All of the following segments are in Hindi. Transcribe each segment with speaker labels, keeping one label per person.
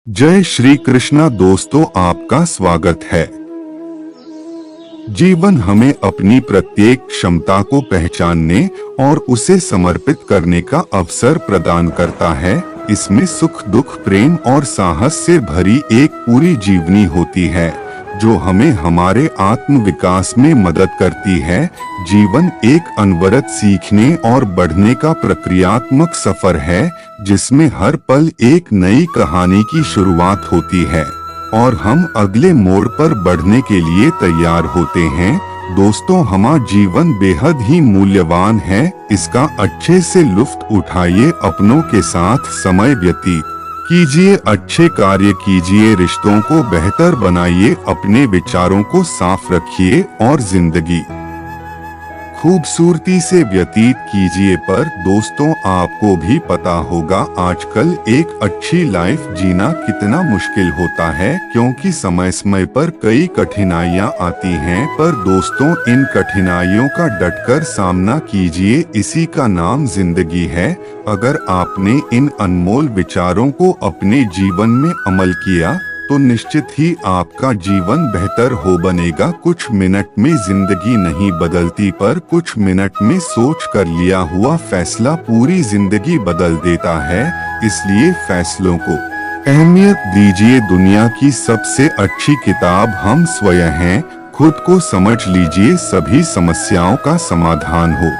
Speaker 1: जय श्री कृष्णा दोस्तों, आपका स्वागत है। जीवन हमें अपनी प्रत्येक क्षमता को पहचानने और उसे समर्पित करने का अवसर प्रदान करता है। इसमें सुख, दुख, प्रेम और साहस से भरी एक पूरी जीवनी होती है जो हमें हमारे आत्म विकास में मदद करती है। जीवन एक अनवरत सीखने और बढ़ने का प्रक्रियात्मक सफर है जिसमें हर पल एक नई कहानी की शुरुआत होती है और हम अगले मोड़ पर बढ़ने के लिए तैयार होते हैं। दोस्तों, हमारा जीवन बेहद ही मूल्यवान है। इसका अच्छे से लुत्फ उठाइए, अपनों के साथ समय व्यतीत कीजिए, अच्छे कार्य कीजिए, रिश्तों को बेहतर बनाइए, अपने विचारों को साफ रखिए और जिंदगी खूबसूरती से व्यतीत कीजिए। पर दोस्तों, आपको भी पता होगा आजकल एक अच्छी लाइफ जीना कितना मुश्किल होता है, क्योंकि समय समय पर कई कठिनाइयां आती हैं। पर दोस्तों, इन कठिनाइयों का डटकर सामना कीजिए, इसी का नाम जिंदगी है। अगर आपने इन अनमोल विचारों को अपने जीवन में अमल किया तो निश्चित ही आपका जीवन बेहतर हो बनेगा। कुछ मिनट में जिंदगी नहीं बदलती, पर कुछ मिनट में सोच कर लिया हुआ फैसला पूरी जिंदगी बदल देता है। इसलिए फैसलों को अहमियत दीजिए। दुनिया की सबसे अच्छी किताब हम स्वयं हैं। खुद को समझ लीजिए, सभी समस्याओं का समाधान हो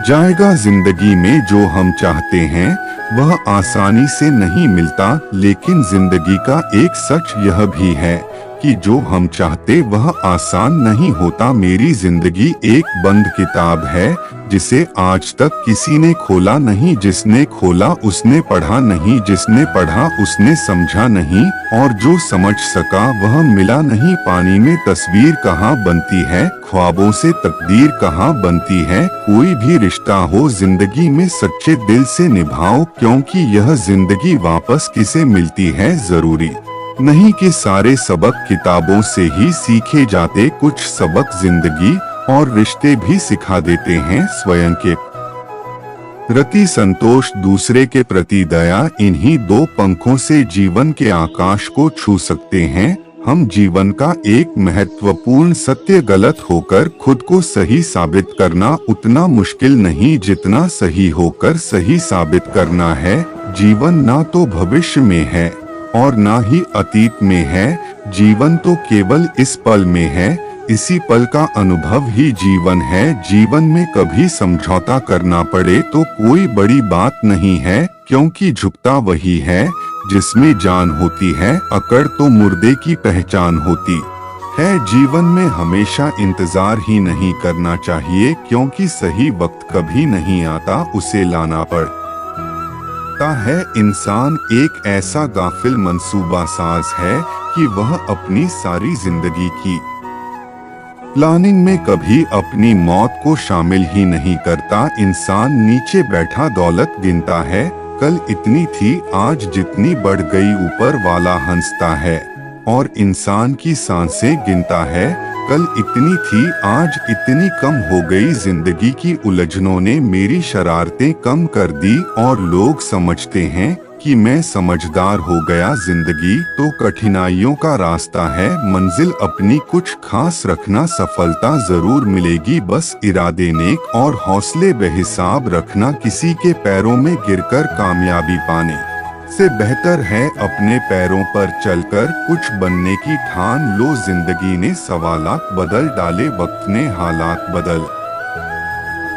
Speaker 1: जाएगा। जिंदगी में जो हम चाहते हैं वह आसानी से नहीं मिलता, लेकिन जिंदगी का एक सच यह भी है कि जो हम चाहते वह आसान नहीं होता। मेरी जिंदगी एक बंद किताब है जिसे आज तक किसी ने खोला नहीं। जिसने खोला उसने पढ़ा नहीं, जिसने पढ़ा उसने समझा नहीं, और जो समझ सका वह मिला नहीं। पानी में तस्वीर कहाँ बनती है, ख्वाबों से तकदीर कहाँ बनती है। कोई भी रिश्ता हो जिंदगी में सच्चे दिल से निभाओ, क्योंकि यह जिंदगी वापस किसे मिलती है जरूरी नहीं कि सारे सबक किताबों से ही सीखे जाते। कुछ सबक जिंदगी और रिश्ते भी सिखा देते हैं। स्वयं के प्रति संतोष, दूसरे के प्रति दया, इन्हीं दो पंखों से जीवन के आकाश को छू सकते हैं हम। जीवन का एक महत्वपूर्ण सत्य, गलत होकर खुद को सही साबित करना उतना मुश्किल नहीं जितना सही होकर सही साबित करना है। जीवन ना तो भविष्य में है और ना ही अतीत में है, जीवन तो केवल इस पल में है। इसी पल का अनुभव ही जीवन है। जीवन में कभी समझौता करना पड़े तो कोई बड़ी बात नहीं है, क्योंकि झुकता वही है जिसमें जान होती है। अकड़ तो मुर्दे की पहचान होती है। जीवन में हमेशा इंतजार ही नहीं करना चाहिए, क्योंकि सही वक्त कभी नहीं आता, उसे लाना पड़ता है। इंसान एक ऐसा गाफिल मंसूबा साज है कि वह अपनी सारी जिंदगी की प्लानिंग में कभी अपनी मौत को शामिल ही नहीं करता। इंसान नीचे बैठा दौलत गिनता है, कल इतनी थी आज जितनी बढ़ गई ऊपर वाला हंसता है। और इंसान की सांसें गिनता है, कल इतनी थी आज इतनी कम हो गई। जिंदगी की उलझनों ने मेरी शरारतें कम कर दी और लोग समझते हैं कि मैं समझदार हो गया। जिंदगी तो कठिनाइयों का रास्ता है, मंजिल अपनी कुछ खास रखना, सफलता जरूर मिलेगी, बस इरादे नेक और हौसले बेहिसाब रखना। किसी के पैरों में गिरकर कामयाबी पाने से बेहतर है अपने पैरों पर चलकर कुछ बनने की ठान लो। जिंदगी ने सवालात बदल डाले, वक्त ने हालात बदल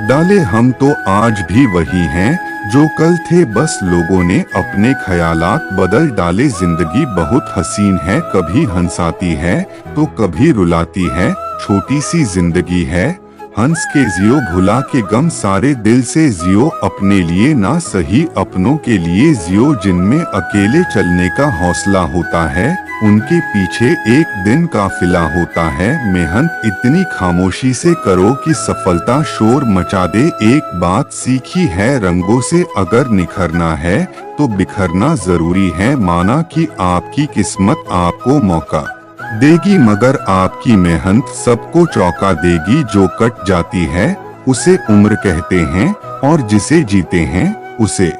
Speaker 1: डाले। हम तो आज भी वही हैं जो कल थे, बस लोगों ने अपने ख्यालात बदल डाले। जिंदगी बहुत हसीन है, कभी हंसाती है तो कभी रुलाती है। छोटी सी जिंदगी है, हंस के जियो, भुला के गम सारे दिल से जियो। अपने लिए ना सही अपनों के लिए जियो। जिनमें अकेले चलने का हौसला होता है उनके पीछे एक दिन काफिला होता है। मेहनत इतनी खामोशी से करो कि सफलता शोर मचा दे। एक बात सीखी है, रंगों से अगर निखरना है तो बिखरना जरूरी है। माना कि आपकी किस्मत आपको मौका देगी, मगर आपकी मेहनत सबको चौंका देगी। जो कट जाती है उसे उम्र कहते हैं और जिसे जीते हैं उसे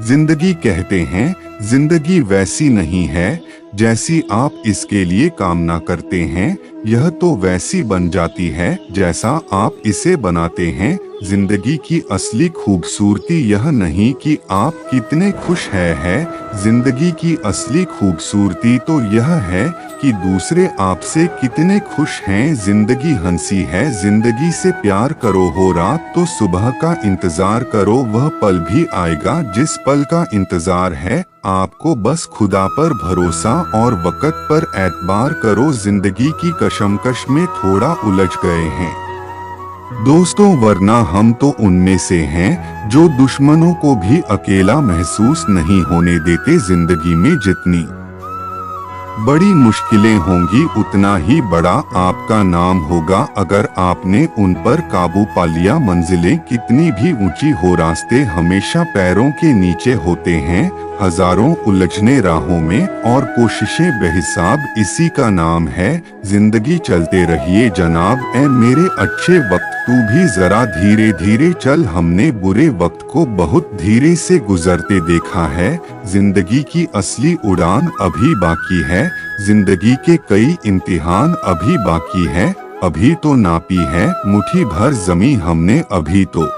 Speaker 1: जिंदगी कहते हैं। जिंदगी वैसी नहीं है जैसी आप इसके लिए कामना करते हैं, यह तो वैसी बन जाती है जैसा आप इसे बनाते हैं। जिंदगी की असली खूबसूरती यह नहीं कि आप कितने खुश है, जिंदगी की असली खूबसूरती तो यह है कि दूसरे आपसे कितने खुश हैं। जिंदगी हंसी है, जिंदगी से प्यार करो। हो रात तो सुबह का इंतजार करो, वह पल भी आएगा जिस पल का इंतजार है आपको। बस खुदा पर भरोसा और वक़्त पर एतबार करो। जिंदगी की कशमकश में थोड़ा उलझ गए हैं दोस्तों, वरना हम तो उनमें से हैं जो दुश्मनों को भी अकेला महसूस नहीं होने देते। जिंदगी में जितनी बड़ी मुश्किलें होंगी उतना ही बड़ा आपका नाम होगा अगर आपने उन पर काबू पा लिया। मंजिलें कितनी भी ऊंची हो, रास्ते हमेशा पैरों के नीचे होते हैं। हजारों उलझने राहों में और कोशिशें बेहिसाब, इसी का नाम है जिंदगी। चलते रहिए जनाब, ऐ मेरे अच्छे वक्त तू भी जरा धीरे धीरे चल। हमने बुरे वक्त को बहुत धीरे से गुजरते देखा है। जिंदगी की असली उड़ान अभी बाकी है, जिंदगी के कई इम्तिहान अभी बाकी है। अभी तो नापी है मुट्ठी भर जमी हमने, अभी तो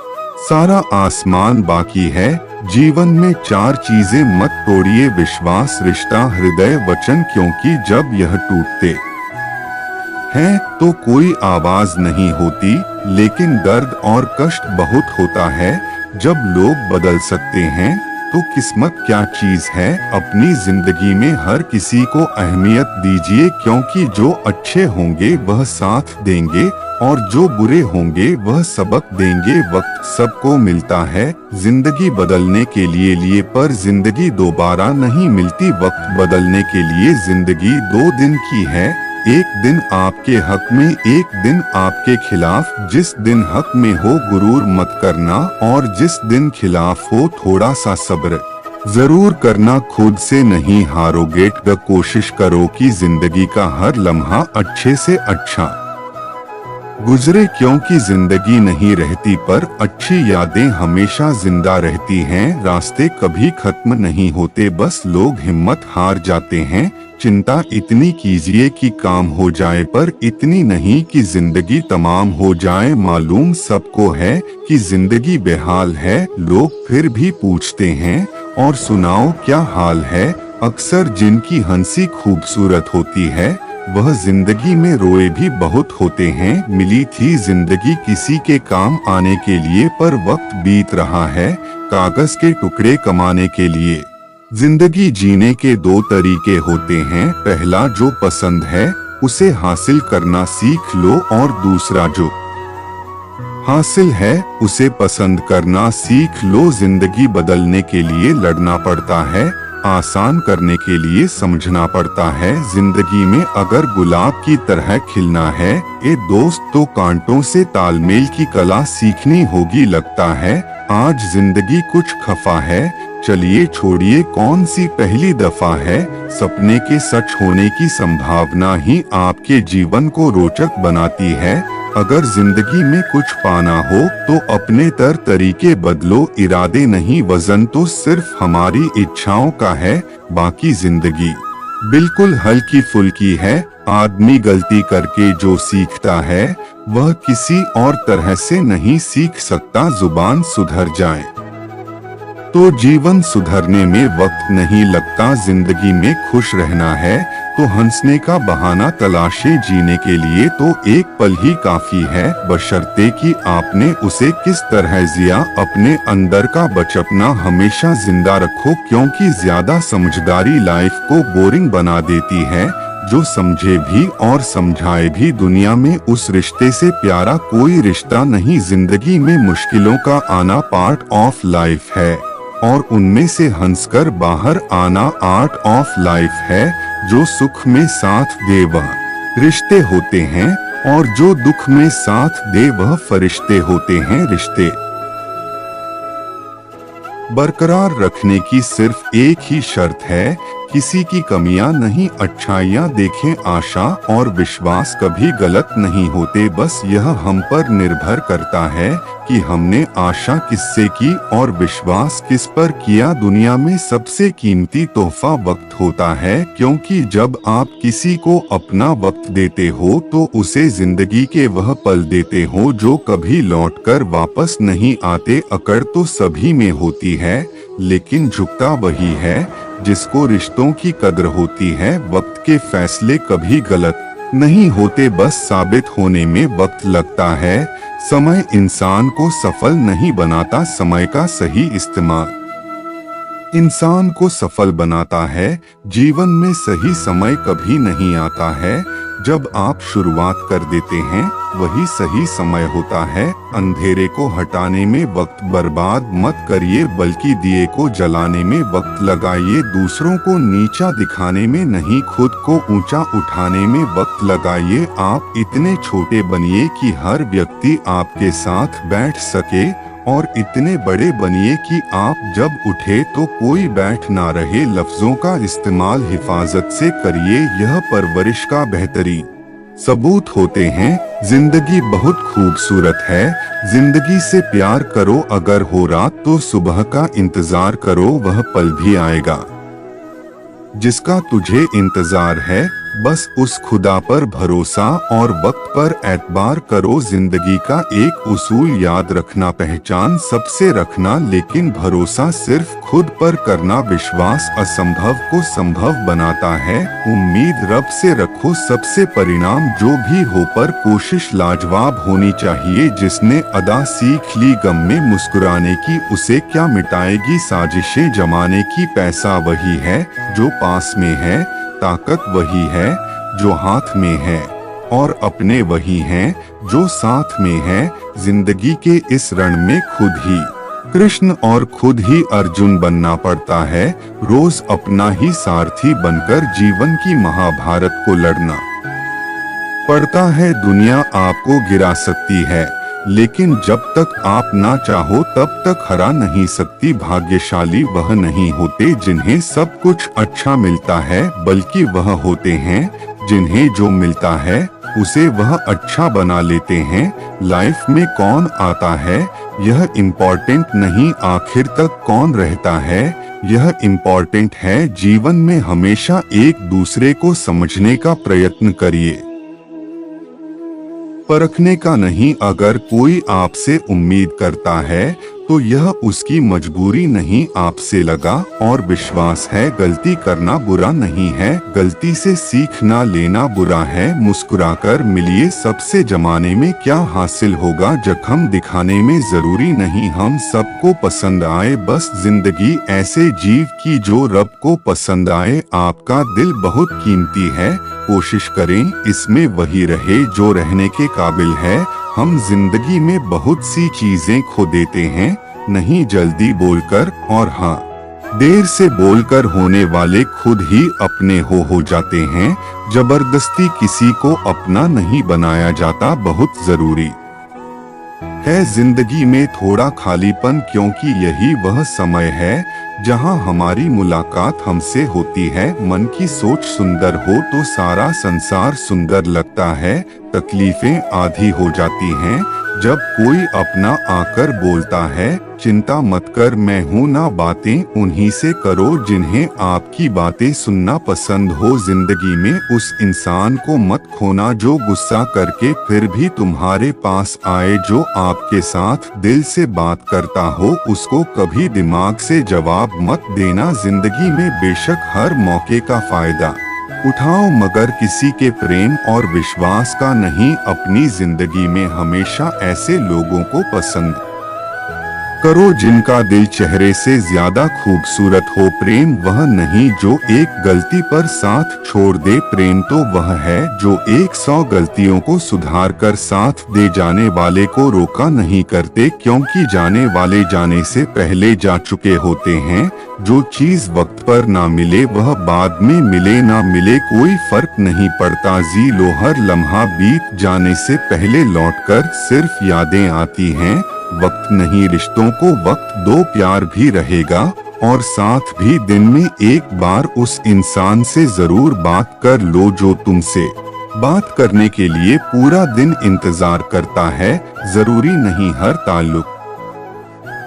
Speaker 1: सारा आसमान बाकी है। जीवन में 4 चीजें मत तोड़िए, विश्वास, रिश्ता, हृदय, वचन, क्योंकि जब यह टूटते हैं तो कोई आवाज नहीं होती, लेकिन दर्द और कष्ट बहुत होता है। जब लोग बदल सकते हैं तो किस्मत क्या चीज है। अपनी जिंदगी में हर किसी को अहमियत दीजिए, क्योंकि जो अच्छे होंगे वह साथ देंगे और जो बुरे होंगे वह सबक देंगे। वक्त सबको मिलता है जिंदगी बदलने के लिए पर जिंदगी दोबारा नहीं मिलती। वक्त बदलने के लिए जिंदगी 2 दिन की है, एक दिन आपके हक में, एक दिन आपके खिलाफ। जिस दिन हक में हो गुरूर मत करना, और जिस दिन खिलाफ हो थोड़ा सा सब्र जरूर करना। खुद से नहीं हारोगे, कोशिश करो कि जिंदगी का हर लम्हा अच्छे से अच्छा गुजरे, क्योंकि जिंदगी नहीं रहती पर अच्छी यादें हमेशा जिंदा रहती हैं। रास्ते कभी खत्म नहीं होते, बस लोग हिम्मत हार जाते हैं। चिंता इतनी कीजिए कि काम हो जाए, पर इतनी नहीं कि जिंदगी तमाम हो जाए। मालूम सबको है कि जिंदगी बेहाल है, लोग फिर भी पूछते हैं और सुनाओ क्या हाल है। अक्सर जिनकी हंसी खूबसूरत होती है वह जिंदगी में रोए भी बहुत होते हैं। मिली थी जिंदगी किसी के काम आने के लिए, पर वक्त बीत रहा है कागज के टुकड़े कमाने के लिए। जिंदगी जीने के 2 तरीके होते हैं, पहला जो पसंद है उसे हासिल करना सीख लो, और दूसरा जो हासिल है उसे पसंद करना सीख लो। जिंदगी बदलने के लिए लड़ना पड़ता है, आसान करने के लिए समझना पड़ता है। जिंदगी में अगर गुलाब की तरह खिलना है ए दोस्त, तो कांटों से तालमेल की कला सीखनी होगी। लगता है आज जिंदगी कुछ खफा है, चलिए छोड़िए कौन सी पहली दफा है। सपने के सच होने की संभावना ही आपके जीवन को रोचक बनाती है। अगर जिंदगी में कुछ पाना हो तो अपने तरीके बदलो, इरादे नहीं वजन तो सिर्फ हमारी इच्छाओं का है। बाकी जिंदगी बिल्कुल हल्की फुल्की है, आदमी गलती करके जो सीखता है वह किसी और तरह से नहीं सीख सकता। जुबान सुधर जाए तो जीवन सुधरने में वक्त नहीं लगता। जिंदगी में खुश रहना है तो हंसने का बहाना तलाशे, जीने के लिए तो एक पल ही काफी है, बशर्ते कि आपने उसे किस तरह जिया। अपने अंदर का बचपना हमेशा जिंदा रखो, क्योंकि ज्यादा समझदारी लाइफ को बोरिंग बना देती है। जो समझे भी और समझाए भी, दुनिया में उस रिश्ते से प्यारा कोई रिश्ता नहीं। जिंदगी में मुश्किलों का आना पार्ट ऑफ लाइफ है, और उनमें से हंसकर बाहर आना आर्ट ऑफ लाइफ है। जो सुख में साथ दे वह रिश्ते होते हैं, और जो दुख में साथ दे वह फरिश्ते होते हैं। रिश्ते बरकरार रखने की सिर्फ एक ही शर्त है किसी की कमियां नहीं, अच्छाइयां देखें। आशा और विश्वास कभी गलत नहीं होते, बस यह हम पर निर्भर करता है कि हमने आशा किससे की और विश्वास किस पर किया। दुनिया में सबसे कीमती तोहफा वक्त होता है, क्योंकि जब आप किसी को अपना वक्त देते हो तो उसे जिंदगी के वह पल देते हो जो कभी लौटकर वापस नहीं आते। अकड़ तो सभी में होती है, लेकिन झुकता वही है जिसको रिश्तों की कद्र होती है। वक्त के फैसले कभी गलत नहीं होते, बस साबित होने में वक्त लगता है। समय इंसान को सफल नहीं बनाता, समय का सही इस्तेमाल इंसान को सफल बनाता है। जीवन में सही समय कभी नहीं आता है, जब आप शुरुआत कर देते हैं वही सही समय होता है। अंधेरे को हटाने में वक्त बर्बाद मत करिए, बल्कि दिए को जलाने में वक्त लगाइए। दूसरों को नीचा दिखाने में नहीं, खुद को ऊंचा उठाने में वक्त लगाइए। आप इतने छोटे बनिए कि हर व्यक्ति आपके साथ बैठ सके, और इतने बड़े बनिए कि आप जब उठे तो कोई बैठ ना रहे। लफ्जों का इस्तेमाल हिफाजत से करिए, यह परवरिश का बेहतरीन सबूत होते हैं। जिंदगी बहुत खूबसूरत है, जिंदगी से प्यार करो। अगर हो रात तो सुबह का इंतजार करो, वह पल भी आएगा जिसका तुझे इंतजार है। बस उस खुदा पर भरोसा और वक्त पर एतबार करो। जिंदगी का एक उसूल याद रखना, पहचान सबसे रखना, लेकिन भरोसा सिर्फ खुद पर करना। विश्वास असंभव को संभव बनाता है। उम्मीद रब से रखो, सबसे परिणाम जो भी हो पर कोशिश लाजवाब होनी चाहिए। जिसने अदा सीख ली गम में मुस्कुराने की, उसे क्या मिटाएगी साजिशें जमाने की। पैसा वही है जो पास में है, ताकत वही है जो हाथ में है, और अपने वही हैं जो साथ में है। जिंदगी के इस रण में खुद ही कृष्ण और खुद ही अर्जुन बनना पड़ता है। रोज अपना ही सारथी बनकर जीवन की महाभारत को लड़ना पड़ता है। दुनिया आपको गिरा सकती है, लेकिन जब तक आप ना चाहो तब तक हरा नहीं सकती। भाग्यशाली वह नहीं होते जिन्हें सब कुछ अच्छा मिलता है, बल्कि वह होते हैं जिन्हें जो मिलता है उसे वह अच्छा बना लेते हैं। लाइफ में कौन आता है यह इम्पोर्टेंट नहीं, आखिर तक कौन रहता है यह इम्पोर्टेंट है। जीवन में हमेशा एक दूसरे को समझने का प्रयत्न करिए, परखने का नहीं। अगर कोई आपसे उम्मीद करता है तो यह उसकी मजबूरी नहीं, आपसे लगा और विश्वास है। गलती करना बुरा नहीं है, गलती से सीखना लेना बुरा है। मुस्कुराकर मिलिए सबसे, जमाने में क्या हासिल होगा जख्म दिखाने में। जरूरी नहीं हम सबको पसंद आए, बस जिंदगी ऐसे जीव की जो रब को पसंद आए। आपका दिल बहुत कीमती है, कोशिश करें इसमें वही रहे जो रहने के काबिल है। हम जिंदगी में बहुत सी चीजें खो देते हैं, नहीं जल्दी बोलकर और हाँ देर से बोलकर होने वाले खुद ही अपने हो जाते हैं। जबरदस्ती किसी को अपना नहीं बनाया जाता। बहुत जरूरी है जिंदगी में थोड़ा खालीपन, क्योंकि यही वह समय है जहां हमारी मुलाकात हमसे होती है। मन की सोच सुंदर हो तो सारा संसार सुंदर लगता है। तकलीफें आधी हो जाती हैं जब कोई अपना आकर बोलता है। चिंता मत कर, मैं हूँ ना, बातें उन्हीं से करो जिन्हें आपकी बातें सुनना पसंद हो। जिंदगी में उस इंसान को मत खोना जो गुस्सा करके फिर भी तुम्हारे पास आए, जो आपके साथ दिल से बात करता हो। उसको कभी दिमाग से जवाब मत देना। जिंदगी में बेशक हर मौके का फायदा उठाओ, मगर किसी के प्रेम और विश्वास का नहीं। अपनी जिंदगी में हमेशा ऐसे लोगों को पसंद करो जिनका दिल चेहरे से ज्यादा खूबसूरत हो। प्रेम वह नहीं जो एक गलती पर साथ छोड़ दे, प्रेम तो वह है जो 100 गलतियों को सुधार कर साथ दे। जाने वाले को रोका नहीं करते, क्योंकि जाने वाले जाने से पहले जा चुके होते हैं। जो चीज वक्त पर ना मिले वह बाद में मिले, ना मिले कोई फर्क नहीं पड़ता। जी लो, हर लम्हा बीत जाने से पहले लौटकर सिर्फ यादें आती हैं। वक्त नहीं रिश्तों को वक्त दो, प्यार भी रहेगा और साथ भी दिन में एक बार उस इंसान से जरूर बात कर लो जो तुमसे बात करने के लिए पूरा दिन इंतजार करता है। जरूरी नहीं हर ताल्लुक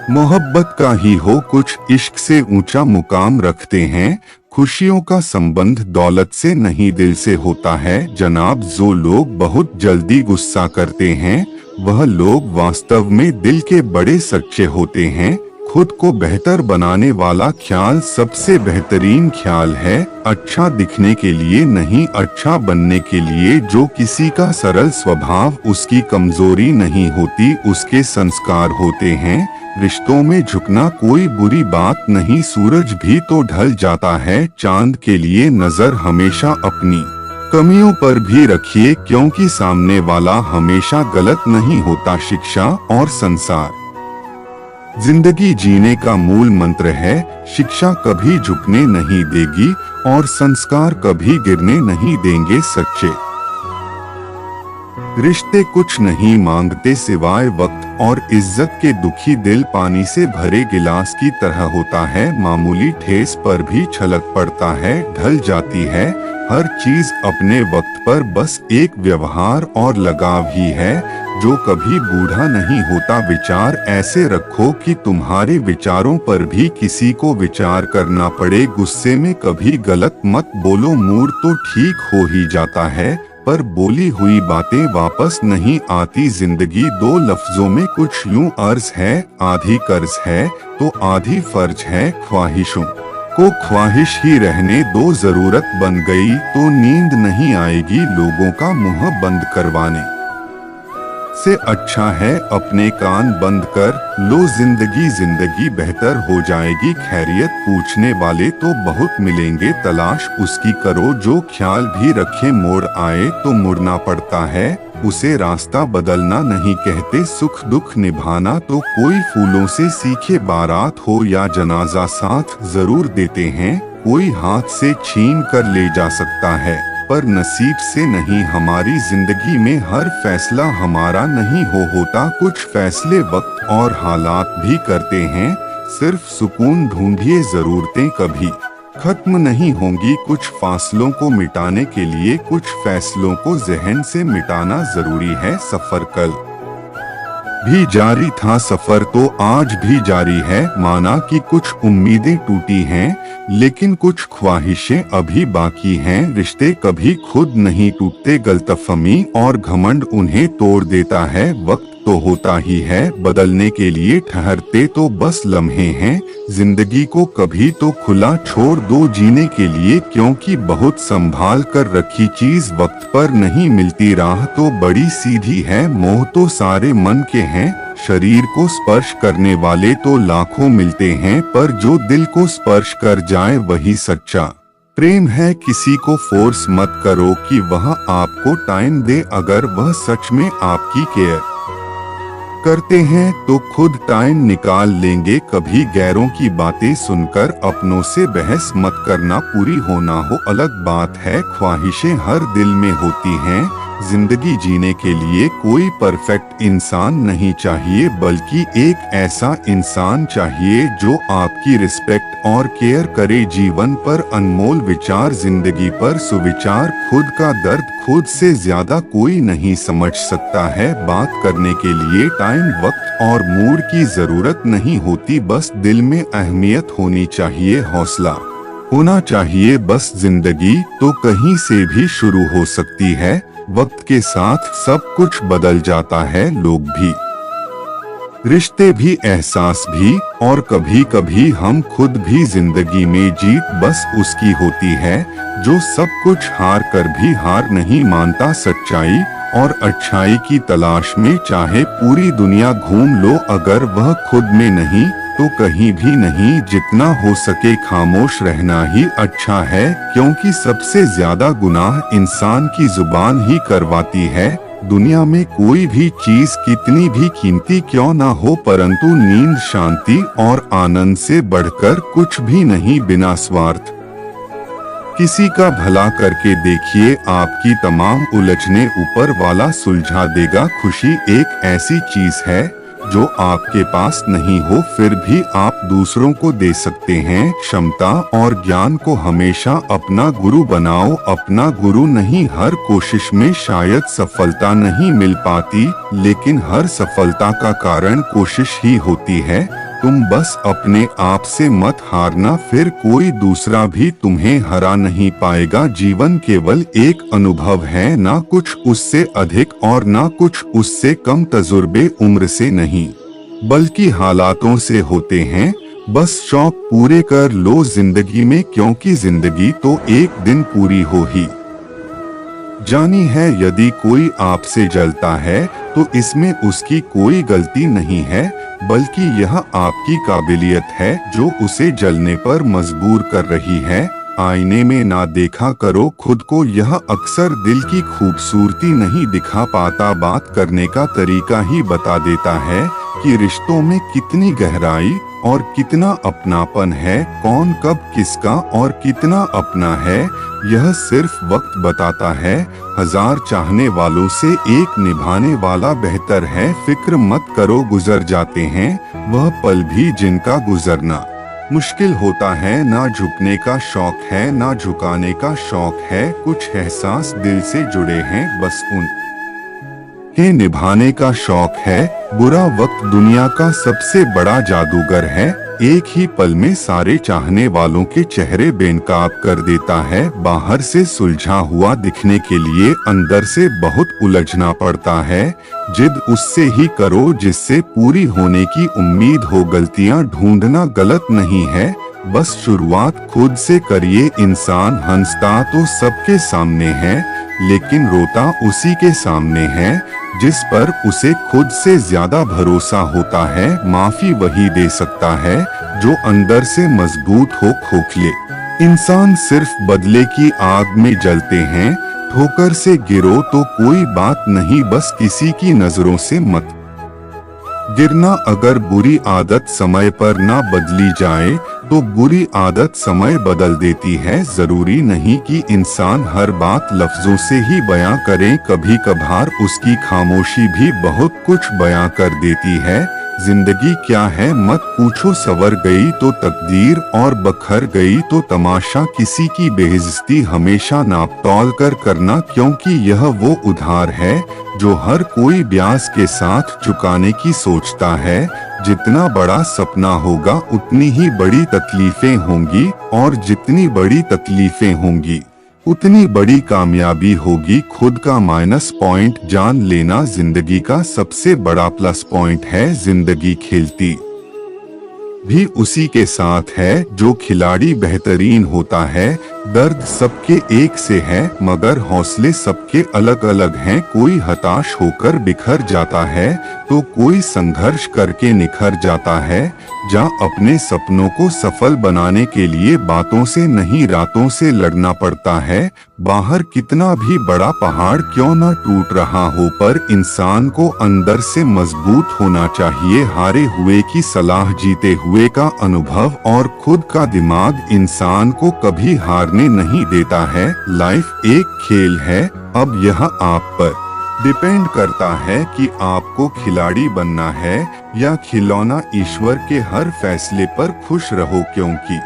Speaker 1: मोहब्बत का ही हो, कुछ इश्क से ऊंचा मुकाम रखते हैं। खुशियों का संबंध दौलत से नहीं दिल से होता है जनाब। जो लोग बहुत जल्दी गुस्सा करते हैं वह लोग वास्तव में दिल के बड़े सच्चे होते हैं। खुद को बेहतर बनाने वाला ख्याल सबसे बेहतरीन ख्याल है। अच्छा दिखने के लिए नहीं, अच्छा बनने के लिए। जो किसी का सरल स्वभाव उसकी कमजोरी नहीं होती, उसके संस्कार होते हैं। रिश्तों में झुकना कोई बुरी बात नहीं, सूरज भी तो ढल जाता है। चांद के लिए नजर हमेशा अपनी कमियों पर भी रखिए, क्योंकि सामने वाला हमेशा गलत नहीं होता। शिक्षा और संसार जिंदगी जीने का मूल मंत्र है। शिक्षा कभी झुकने नहीं देगी और संस्कार कभी गिरने नहीं देंगे। सच्चे रिश्ते कुछ नहीं मांगते सिवाय वक्त और इज्जत के। दुखी दिल पानी से भरे गिलास की तरह होता है, मामूली ठेस पर भी छलक पड़ता है, ढल जाती है। हर चीज अपने वक्त पर, बस एक व्यवहार और लगाव ही है जो कभी बूढ़ा नहीं होता। विचार ऐसे रखो कि तुम्हारे विचारों पर भी किसी को विचार करना पड़े। गुस्से में कभी गलत मत बोलो, मूड तो ठीक हो ही जाता है पर बोली हुई बातें वापस नहीं आती। जिंदगी दो लफ्जों में कुछ यूं अर्ज है, आधी कर्ज है तो आधी फर्ज है। ख्वाहिशों को ख्वाहिश ही रहने दो, जरूरत बन गई तो नींद नहीं आएगी। लोगों का मुंह बंद करवाने से अच्छा है अपने कान बंद कर लो। जिंदगी बेहतर हो जाएगी। खैरियत पूछने वाले तो बहुत मिलेंगे, तलाश उसकी करो जो ख्याल भी रखे। मोड़ आए तो मुड़ना पड़ता है, उसे रास्ता बदलना नहीं कहते। सुख दुख निभाना तो कोई फूलों से सीखे। बारात हो या जनाजा साथ जरूर देते हैं। कोई हाथ से छीन कर ले जा सकता है पर नसीब से नहीं। हमारी जिंदगी में हर फैसला हमारा नहीं होता। कुछ फैसले वक्त और हालात भी करते हैं। सिर्फ सुकून ढूंढिए, जरूरतें कभी खत्म नहीं होंगी। कुछ फासलों को मिटाने के लिए कुछ फैसलों को जहन से मिटाना जरूरी है। सफर कल भी जारी था, सफर तो आज भी जारी है। माना कि कुछ उम्मीदें टूटी हैं लेकिन कुछ ख्वाहिशें अभी बाकी हैं। रिश्ते कभी खुद नहीं टूटते, गलतफहमी और घमंड उन्हें तोड़ देता है। वक्त तो होता ही है बदलने के लिए, ठहरते तो बस लम्हे हैं। जिंदगी को कभी तो खुला छोड़ दो जीने के लिए, क्योंकि बहुत संभाल कर रखी चीज वक्त पर नहीं मिलती। राह तो बड़ी सीधी है, मोह तो सारे मन के हैं। शरीर को स्पर्श करने वाले तो लाखों मिलते हैं, पर जो दिल को स्पर्श कर जाए वही सच्चा प्रेम है। किसी को फोर्स मत करो कि वह आपको टाइम दे, अगर वह सच में आपकी केयर करते हैं तो खुद टाइम निकाल लेंगे। कभी गैरों की बातें सुनकर अपनों से बहस मत करना, पूरी होना हो अलग बात है। ख्वाहिशें हर दिल में होती हैं। जिंदगी जीने के लिए कोई परफेक्ट इंसान नहीं चाहिए, बल्कि एक ऐसा इंसान चाहिए जो आपकी रिस्पेक्ट और केयर करे। जीवन पर अनमोल विचार, जिंदगी पर सुविचार। खुद का दर्द खुद से ज्यादा कोई नहीं समझ सकता है। बात करने के लिए टाइम, वक्त और मूड की जरूरत नहीं होती, बस दिल में अहमियत होनी चाहिए, हौसला होना चाहिए बस। जिंदगी तो कहीं से भी शुरू हो सकती है, वक्त के साथ सब कुछ बदल जाता है। लोग भी, रिश्ते भी, एहसास भी और कभी कभी हम खुद भी। जिंदगी में जीत बस उसकी होती है जो सब कुछ हार कर भी हार नहीं मानता। सच्चाई और अच्छाई की तलाश में चाहे पूरी दुनिया घूम लो, अगर वह खुद में नहीं तो कहीं भी नहीं। जितना हो सके खामोश रहना ही अच्छा है, क्योंकि सबसे ज्यादा गुनाह इंसान की जुबान ही करवाती है। दुनिया में कोई भी चीज कितनी भी कीमती क्यों ना हो, परंतु नींद, शांति और आनंद से बढ़कर कुछ भी नहीं। बिना स्वार्थ किसी का भला करके देखिए, आपकी तमाम उलझने ऊपर वाला सुलझा देगा। खुशी एक ऐसी चीज है जो आपके पास नहीं हो फिर भी आप दूसरों को दे सकते हैं। क्षमता और ज्ञान को हमेशा अपना गुरु बनाओ। अपना गुरु नहीं, हर कोशिश में शायद सफलता नहीं मिल पाती, लेकिन हर सफलता का कारण कोशिश ही होती है। तुम बस अपने आप से मत हारना, फिर कोई दूसरा भी तुम्हें हरा नहीं पाएगा। जीवन केवल एक अनुभव है, ना कुछ उससे अधिक और ना कुछ उससे कम। तजुर्बे उम्र से नहीं बल्कि हालातों से होते हैं। बस शौक पूरे कर लो जिंदगी में, क्योंकि जिंदगी तो एक दिन पूरी हो ही जानी है। यदि कोई आपसे जलता है तो इसमें उसकी कोई गलती नहीं है, बल्कि यह आपकी काबिलियत है जो उसे जलने पर मजबूर कर रही है। आईने में ना देखा करो खुद को, यह अक्सर दिल की खूबसूरती नहीं दिखा पाता, बात करने का तरीका ही बता देता है कि रिश्तों में कितनी गहराई और कितना अपनापन है। कौन कब किसका और कितना अपना है, यह सिर्फ वक्त बताता है। हजार चाहने वालों से एक निभाने वाला बेहतर है। फिक्र मत करो, गुजर जाते हैं वह पल भी जिनका गुजरना मुश्किल होता है। ना झुकने का शौक है ना झुकाने का शौक है, कुछ एहसास दिल से जुड़े हैं, बस उन के निभाने का शौक है। बुरा वक्त दुनिया का सबसे बड़ा जादूगर है, एक ही पल में सारे चाहने वालों के चेहरे बेनकाब कर देता है। बाहर से सुलझा हुआ दिखने के लिए अंदर से बहुत उलझना पड़ता है। जिद उससे ही करो जिससे पूरी होने की उम्मीद हो। गलतियां ढूंढना गलत नहीं है, बस शुरुआत खुद से करिए। इंसान हंसता तो सबके सामने है, लेकिन रोता उसी के सामने है जिस पर उसे खुद से ज्यादा भरोसा होता है। माफी वही दे सकता है जो अंदर से मजबूत हो। खोखले इंसान सिर्फ बदले की आग में जलते हैं। ठोकर से गिरो तो कोई बात नहीं, बस किसी की नजरों से मत गिरना। अगर बुरी आदत समय पर ना बदली जाए तो बुरी आदत समय बदल देती है। जरूरी नहीं कि इंसान हर बात लफ्जों से ही बयां करे, कभी कभार उसकी खामोशी भी बहुत कुछ बयां कर देती है। जिंदगी क्या है मत पूछो, सवर गई तो तकदीर और बखर गई तो तमाशा। किसी की बेइज्जती हमेशा नाप तौल कर करना, क्योंकि यह वो उधार है जो हर कोई ब्याज के साथ चुकाने की सोचता है। जितना बड़ा सपना होगा उतनी ही बड़ी तकलीफें होंगी, और जितनी बड़ी तकलीफें होंगी उतनी बड़ी कामयाबी होगी। खुद का माइनस पॉइंट जान लेना जिंदगी का सबसे बड़ा प्लस पॉइंट है। जिंदगी खेलती भी उसी के साथ है जो खिलाड़ी बेहतरीन होता है। दर्द सबके एक से है, मगर हौसले सबके अलग अलग हैं। कोई हताश होकर बिखर जाता है तो कोई संघर्ष करके निखर जाता है। जहाँ अपने सपनों को सफल बनाने के लिए बातों से नहीं रातों से लड़ना पड़ता है। बाहर कितना भी बड़ा पहाड़ क्यों न टूट रहा हो, पर इंसान को अंदर से मजबूत होना चाहिए। हारे हुए की सलाह, जीते हुए का अनुभव और खुद का दिमाग इंसान को कभी हारने नहीं देता है। लाइफ एक खेल है, अब यह आप पर डिपेंड करता है कि आपको खिलाड़ी बनना है या खिलौना। ईश्वर के हर फैसले पर खुश रहो, क्योंकि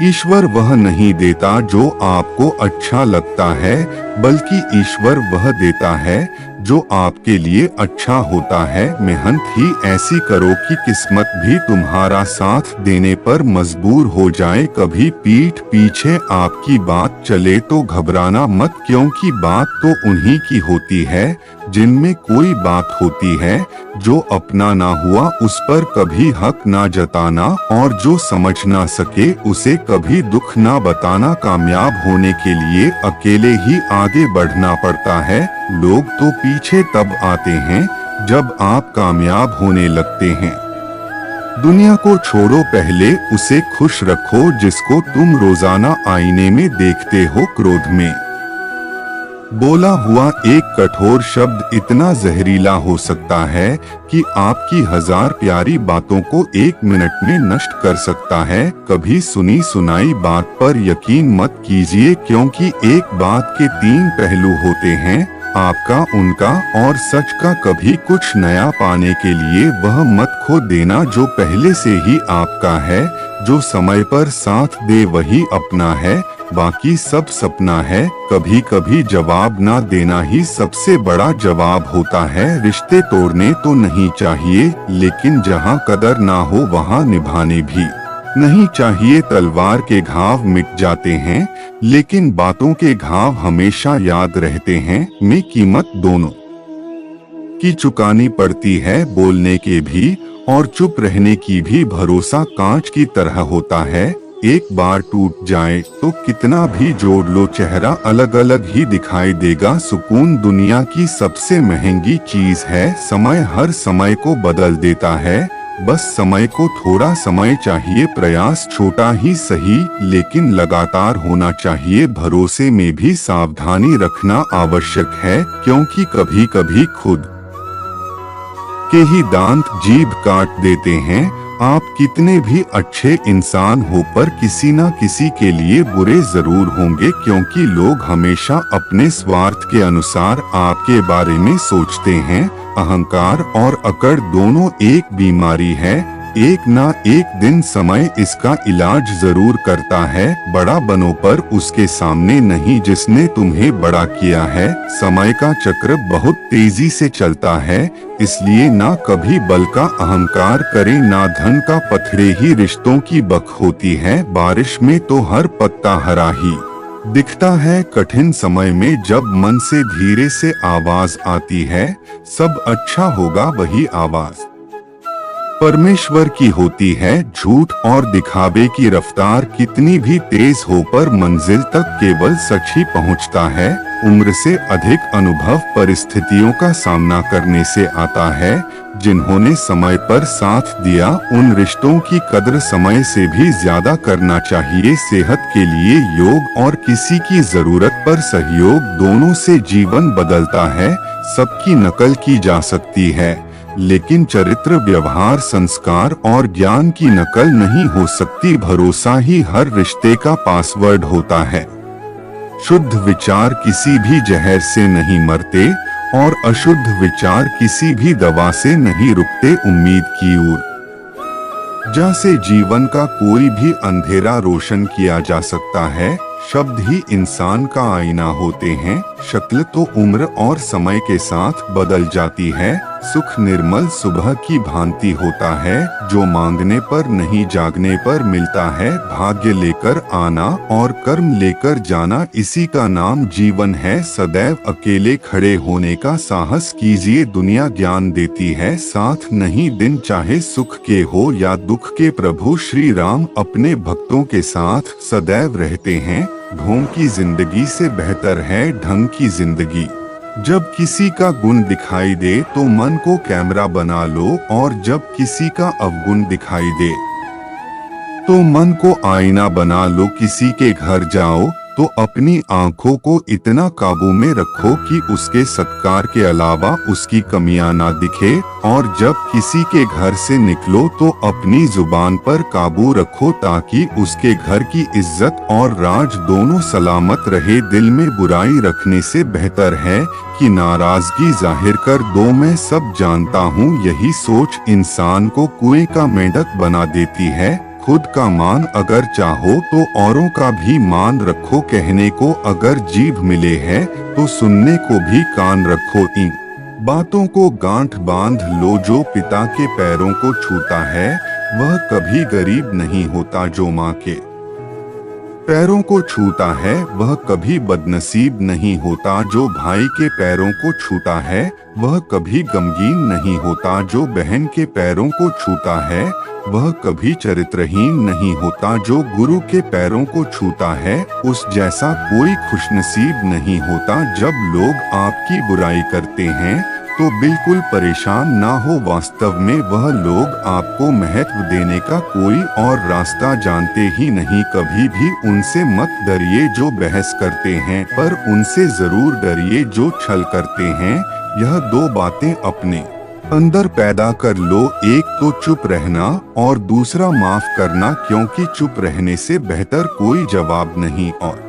Speaker 1: ईश्वर वह नहीं देता जो आपको अच्छा लगता है, बल्कि ईश्वर वह देता है जो आपके लिए अच्छा होता है। मेहनत ही ऐसी करो कि किस्मत भी तुम्हारा साथ देने पर मजबूर हो जाए। कभी पीठ पीछे आपकी बात चले तो घबराना मत, क्योंकि बात तो उन्हीं की होती है जिनमें कोई बात होती है। जो अपना ना हुआ उस पर कभी हक ना जताना, और जो समझ ना सके उसे कभी दुख ना बताना। कामयाब होने के लिए अकेले ही आगे बढ़ना पड़ता है। लोग तो पीछे तब आते हैं जब आप कामयाब होने लगते हैं। दुनिया को छोड़ो, पहले उसे खुश रखो जिसको तुम रोजाना आईने में देखते हो। क्रोध में बोला हुआ एक कठोर शब्द इतना जहरीला हो सकता है कि आपकी हजार प्यारी बातों को एक मिनट में नष्ट कर सकता है। कभी सुनी सुनाई बात पर यकीन मत कीजिए, क्योंकि एक बात के तीन पहलू होते हैं। आपका उनका और सच का कभी कुछ नया पाने के लिए वह मत खो देना जो पहले से ही आपका है। जो समय पर साथ दे वही अपना है, बाकी सब सपना है। कभी कभी जवाब ना देना ही सबसे बड़ा जवाब होता है। रिश्ते तोड़ने तो नहीं चाहिए, लेकिन जहाँ कदर ना हो वहाँ निभाने भी नहीं चाहिए। तलवार के घाव मिट जाते हैं, लेकिन बातों के घाव हमेशा याद रहते हैं। में कीमत दोनों की चुकानी पड़ती है, बोलने के भी और चुप रहने की भी। भरोसा कांच की तरह होता है, एक बार टूट जाए तो कितना भी जोड़ लो चेहरा अलग अलग ही दिखाई देगा। सुकून दुनिया की सबसे महंगी चीज है। समय हर समय को बदल देता है, बस समय को थोड़ा समय चाहिए। प्रयास छोटा ही सही, लेकिन लगातार होना चाहिए। भरोसे में भी सावधानी रखना आवश्यक है, क्योंकि कभी कभी खुद के ही दांत जीभ काट देते हैं। आप कितने भी अच्छे इंसान हो पर किसी न किसी के लिए बुरे जरूर होंगे, क्योंकि लोग हमेशा अपने स्वार्थ के अनुसार आपके बारे में सोचते हैं। अहंकार और अकड़ दोनों एक बीमारी है, एक ना एक दिन समय इसका इलाज जरूर करता है। बड़ा बनो पर उसके सामने नहीं जिसने तुम्हें बड़ा किया है। समय का चक्र बहुत तेजी से चलता है, इसलिए ना कभी बल का अहंकार करें, ना धन का पथरे ही रिश्तों की बख होती है। बारिश में तो हर पत्ता हरा ही दिखता है, कठिन समय में जब मन से धीरे से आवाज आती है, सब अच्छा होगा वही आवाज परमेश्वर की होती है। झूठ और दिखावे की रफ्तार कितनी भी तेज हो पर मंजिल तक केवल सच ही पहुंचता है। उम्र से अधिक अनुभव परिस्थितियों का सामना करने से आता है। जिन्होंने समय पर साथ दिया उन रिश्तों की कद्र समय से भी ज्यादा करना चाहिए। सेहत के लिए योग और किसी की जरूरत पर सहयोग, दोनों से जीवन बदलता है। सबकी नकल की जा सकती है, लेकिन चरित्र, व्यवहार, संस्कार और ज्ञान की नकल नहीं हो सकती। भरोसा ही हर रिश्ते का पासवर्ड होता है। शुद्ध विचार किसी भी जहर से नहीं मरते और अशुद्ध विचार किसी भी दवा से नहीं रुकते। उम्मीद की ओर जैसे जीवन का कोई भी अंधेरा रोशन किया जा सकता है। शब्द ही इंसान का आईना होते हैं। शक्ल तो उम्र और समय के साथ बदल जाती है। सुख निर्मल सुबह की भांति होता है, जो मांगने पर नहीं जागने पर मिलता है। भाग्य लेकर आना और कर्म लेकर जाना, इसी का नाम जीवन है। सदैव अकेले खड़े होने का साहस कीजिए, दुनिया ज्ञान देती है साथ नहीं। दिन चाहे सुख के हो या दुख के, प्रभु श्री राम अपने भक्तों के साथ सदैव रहते हैं। ढोंग की जिंदगी से बेहतर है ढंग की जिंदगी। जब किसी का गुण दिखाई दे तो मन को कैमरा बना लो, और जब किसी का अवगुण दिखाई दे तो मन को आईना बना लो। किसी के घर जाओ तो अपनी आंखों को इतना काबू में रखो कि उसके सत्कार के अलावा उसकी कमियां ना दिखे, और जब किसी के घर से निकलो तो अपनी जुबान पर काबू रखो, ताकि उसके घर की इज्जत और राज दोनों सलामत रहे। दिल में बुराई रखने से बेहतर है कि नाराजगी जाहिर कर दो। मैं सब जानता हूँ, यही सोच इंसान को कुएं का मेंढक बना देती है। खुद का मान अगर चाहो तो औरों का भी मान रखो। कहने को अगर जीभ मिले है तो सुनने को भी कान रखो। इन बातों को गांठ बांध लो, जो पिता के पैरों को छूता है वह कभी गरीब नहीं होता। जो माँ के पैरों को छूता है वह कभी बदनसीब नहीं होता। जो भाई के पैरों को छूता है वह कभी गमगीन नहीं होता। जो बहन के पैरों को छूता है वह कभी चरित्रहीन नहीं होता। जो गुरु के पैरों को छूता है उस जैसा कोई खुशनसीब नहीं होता। जब लोग आपकी बुराई करते हैं तो बिल्कुल परेशान ना हो, वास्तव में वह लोग आपको महत्व देने का कोई और रास्ता जानते ही नहीं। कभी भी उनसे मत डरिए जो बहस करते हैं, पर उनसे जरूर डरिए जो छल करते हैं। यह दो बातें अपने अंदर पैदा कर लो, एक तो चुप रहना और दूसरा माफ करना, क्योंकि चुप रहने से बेहतर कोई जवाब नहीं और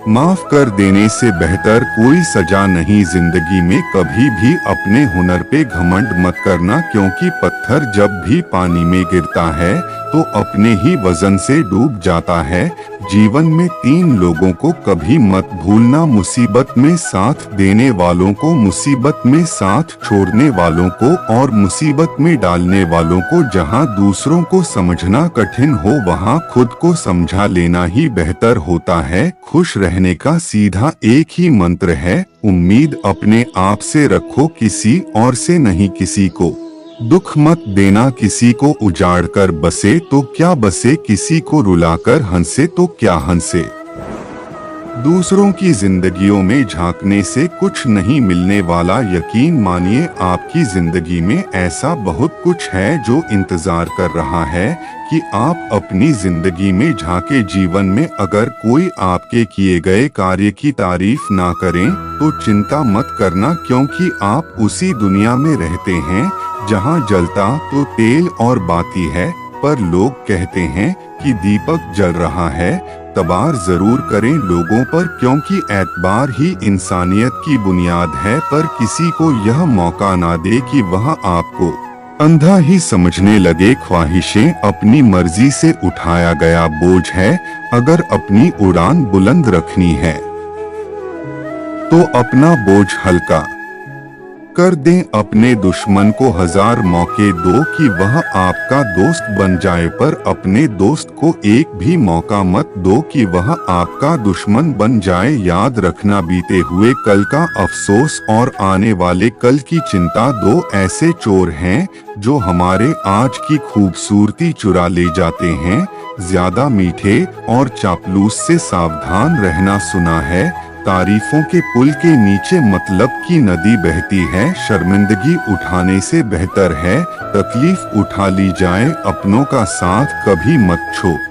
Speaker 1: माफ कर देने से बेहतर कोई सजा नहीं। जिंदगी में कभी भी अपने हुनर पे घमंड मत करना, क्योंकि पत्थर जब भी पानी में गिरता है तो अपने ही वजन से डूब जाता है। जीवन में 3 लोगों को कभी मत भूलना, मुसीबत में साथ देने वालों को, मुसीबत में साथ छोड़ने वालों को और मुसीबत में डालने वालों को। जहां दूसरों को समझना कठिन हो वहां खुद को समझा लेना ही बेहतर होता है। खुश रहने का सीधा एक ही मंत्र है, उम्मीद अपने आप से रखो, किसी और से नहीं किसी को। दुख मत देना किसी को उजाड़ कर बसे तो क्या बसे, किसी को रुलाकर हंसे तो क्या हंसे। दूसरों की जिंदगियों में झांकने से कुछ नहीं मिलने वाला, यकीन मानिए आपकी जिंदगी में ऐसा बहुत कुछ है जो इंतजार कर रहा है कि आप अपनी जिंदगी में झांके। जीवन में अगर कोई आपके किए गए कार्य की तारीफ ना करें तो चिंता मत करना, क्योंकि आप उसी दुनिया में रहते हैं जहां जलता तो तेल और बाती है, पर लोग कहते हैं कि दीपक जल रहा है। तबार जरूर करें लोगों पर, क्योंकि एतबार ही इंसानियत की बुनियाद है, पर किसी को यह मौका ना दे कि वह आपको अंधा ही समझने लगे। ख्वाहिशें अपनी मर्जी से उठाया गया बोझ है, अगर अपनी उड़ान बुलंद रखनी है तो अपना बोझ हल्का कर दें। अपने दुश्मन को 1000 मौके दो कि वह आपका दोस्त बन जाए, पर अपने दोस्त को एक भी मौका मत दो कि वह आपका दुश्मन बन जाए। याद रखना, बीते हुए कल का अफसोस और आने वाले कल की चिंता 2 ऐसे चोर हैं जो हमारे आज की खूबसूरती चुरा ले जाते हैं। ज्यादा मीठे और चापलूस से सावधान रहना। सुना है तारीफों के पुल के नीचे मतलब की नदी बहती है। शर्मिंदगी उठाने से बेहतर है तकलीफ उठा ली जाए, अपनों का साथ कभी मत छोड़ो।